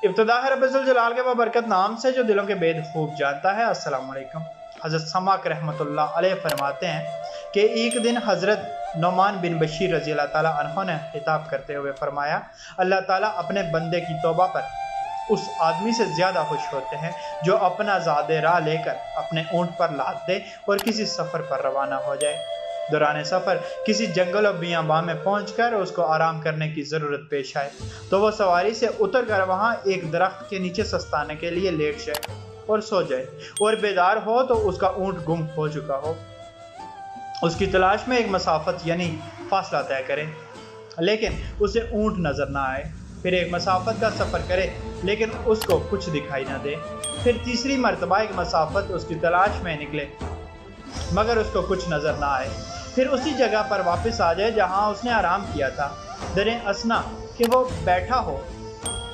इब्तिदा है रब्बुल जलाल के बरकत नाम से जो दिलों के भेद खूब जानता है। अस्सलाम वालेकुम। हज़रत समाक रहमतुल्लाह अलैह फरमाते हैं कि एक दिन हज़रत नौमान बिन बशीर रज़ी अल्लाह ताला अन्हु ने खिताब करते हुए फरमाया, अल्लाह ताला अपने बंदे की तौबा पर उस आदमी से ज़्यादा खुश होते हैं जो अपना ज़ादे राह लेकर अपने ऊँट पर लाद दे और किसी सफ़र पर रवाना हो जाए। दौरान सफ़र किसी जंगल और बियाबां में पहुंचकर उसको आराम करने की ज़रूरत पेश आए तो वो सवारी से उतर कर वहाँ एक दरख्त के नीचे सस्ताने के लिए लेट जाए और सो जाए, और बेदार हो तो उसका ऊँट गुम हो चुका हो। उसकी तलाश में एक मसाफत यानी फासला तय करे लेकिन उसे ऊँट नज़र ना आए, फिर एक मसाफत का सफ़र करे लेकिन उसको कुछ दिखाई ना दे, फिर तीसरी मरतबा एक मसाफत उसकी तलाश में निकले मगर उसको कुछ नज़र ना आए, फिर उसी जगह पर वापस आ जाए जहाँ उसने आराम किया था। दरे असना कि वो बैठा हो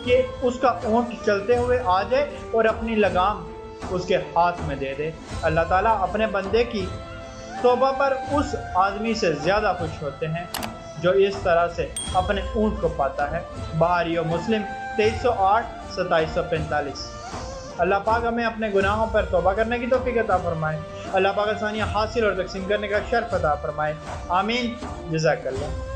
कि उसका ऊँट चलते हुए आ जाए और अपनी लगाम उसके हाथ में दे दे। अल्लाह ताला अपने बंदे की तौबा पर उस आदमी से ज़्यादा खुश होते हैं जो इस तरह से अपने ऊँट को पाता है। बुखारी और मुस्लिम 2308 2745। अल्लाह पाक हमें अपने गुनाहों पर तौबा करने की तौफीक अता फरमाए। अल्लाह पाक आसानियाँ हासिल और तकसीम करने का शर्फ अता फरमाए। आमीन। जज़ाकल्लाह।